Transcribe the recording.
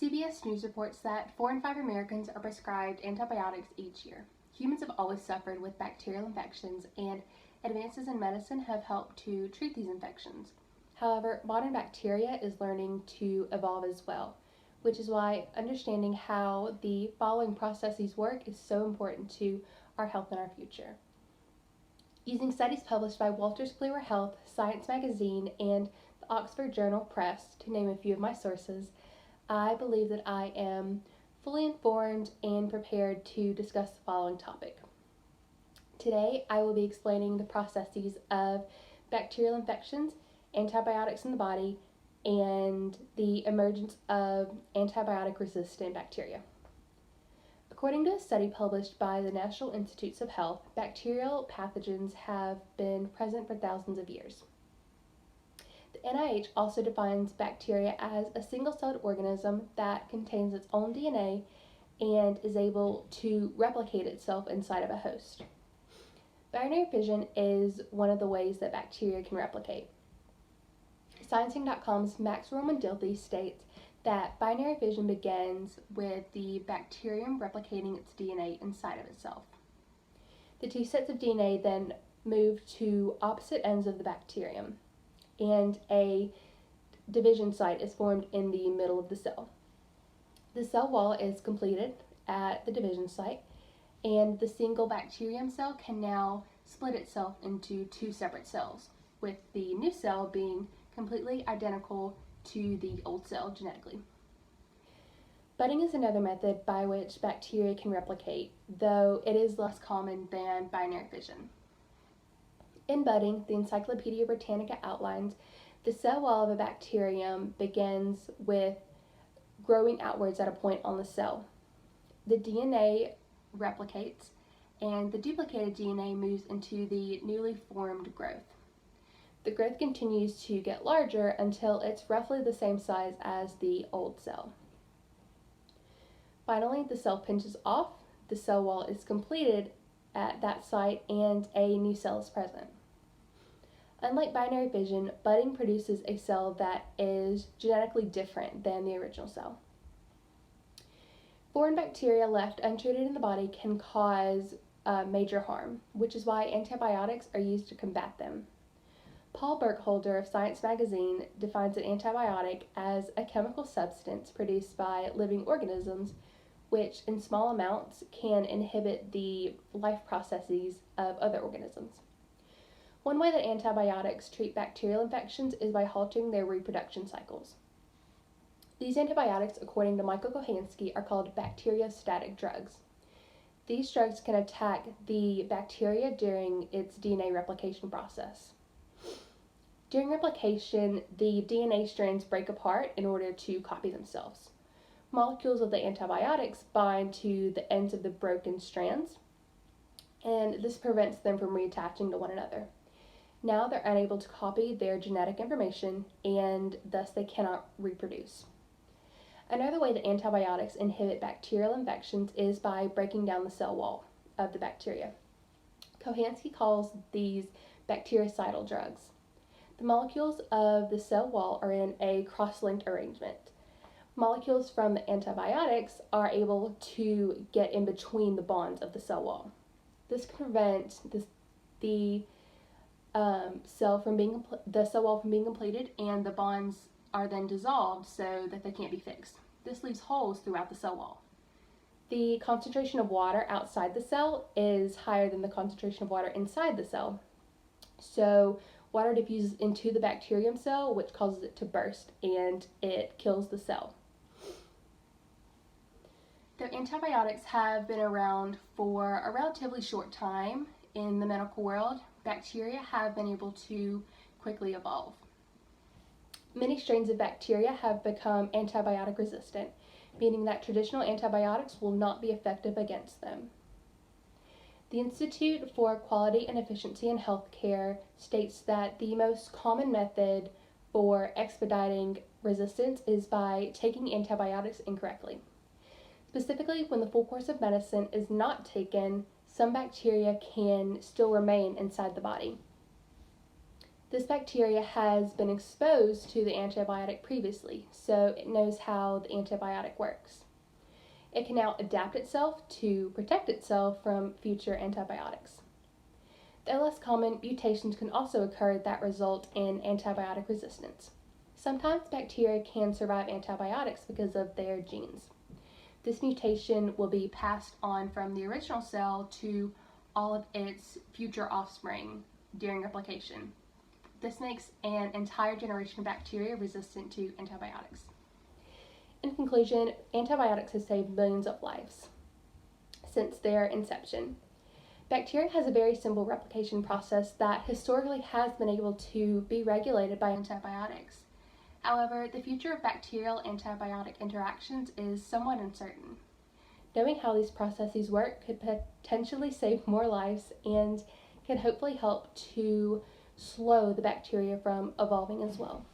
CBS News reports that 4 in 5 Americans are prescribed antibiotics each year. Humans have always suffered with bacterial infections, and advances in medicine have helped to treat these infections. However, modern bacteria is learning to evolve as well, which is why understanding how the following processes work is so important to our health and our future. Using studies published by Wolters Kluwer Health, Science Magazine, and the Oxford Journal Press, to name a few of my sources, I believe that I am fully informed and prepared to discuss the following topic. Today, I will be explaining the processes of bacterial infections, antibiotics in the body, and the emergence of antibiotic-resistant bacteria. According to a study published by the National Institutes of Health, bacterial pathogens have been present for thousands of years. The NIH also defines bacteria as a single-celled organism that contains its own DNA and is able to replicate itself inside of a host. Binary fission is one of the ways that bacteria can replicate. Sciencing.com's Max Romandilty states that binary fission begins with the bacterium replicating its DNA inside of itself. The two sets of DNA then move to opposite ends of the bacterium, and a division site is formed in the middle of the cell. The cell wall is completed at the division site, and the single bacterium cell can now split itself into two separate cells, with the new cell being completely identical to the old cell genetically. Budding is another method by which bacteria can replicate, though it is less common than binary fission. In budding, the Encyclopedia Britannica outlines, the cell wall of a bacterium begins with growing outwards at a point on the cell. The DNA replicates, and the duplicated DNA moves into the newly formed growth. The growth continues to get larger until it's roughly the same size as the old cell. Finally, the cell pinches off, the cell wall is completed at that site, and a new cell is present. Unlike binary fission, budding produces a cell that is genetically different than the original cell. Foreign bacteria left untreated in the body can cause major harm, which is why antibiotics are used to combat them. Paul Burkholder of Science Magazine defines an antibiotic as a chemical substance produced by living organisms which in small amounts can inhibit the life processes of other organisms. One way that antibiotics treat bacterial infections is by halting their reproduction cycles. These antibiotics, according to Michael Kohansky, are called bacteriostatic drugs. These drugs can attack the bacteria during its DNA replication process. During replication, the DNA strands break apart in order to copy themselves. Molecules of the antibiotics bind to the ends of the broken strands, and this prevents them from reattaching to one another. Now they're unable to copy their genetic information, and thus they cannot reproduce. Another way that antibiotics inhibit bacterial infections is by breaking down the cell wall of the bacteria. Kohansky calls these bactericidal drugs. The molecules of the cell wall are in a cross-linked arrangement. Molecules from the antibiotics are able to get in between the bonds of the cell wall. This can prevent the cell wall from being completed, and the bonds are then dissolved so that they can't be fixed. This leaves holes throughout the cell wall. The concentration of water outside the cell is higher than the concentration of water inside the cell. So water diffuses into the bacterium cell, which causes it to burst, and it kills the cell. Though antibiotics have been around for a relatively short time in the medical world, bacteria have been able to quickly evolve. Many strains of bacteria have become antibiotic resistant, meaning that traditional antibiotics will not be effective against them. The Institute for Quality and Efficiency in Healthcare states that the most common method for expediting resistance is by taking antibiotics incorrectly. Specifically, when the full course of medicine is not taken, some bacteria can still remain inside the body. This bacteria has been exposed to the antibiotic previously, so it knows how the antibiotic works. It can now adapt itself to protect itself from future antibiotics. Though less common, mutations can also occur that result in antibiotic resistance. Sometimes bacteria can survive antibiotics because of their genes. This mutation will be passed on from the original cell to all of its future offspring during replication. This makes an entire generation of bacteria resistant to antibiotics. In conclusion, antibiotics have saved millions of lives since their inception. Bacteria has a very simple replication process that historically has been able to be regulated by antibiotics. However, the future of bacterial antibiotic interactions is somewhat uncertain. Knowing how these processes work could potentially save more lives and can hopefully help to slow the bacteria from evolving as well.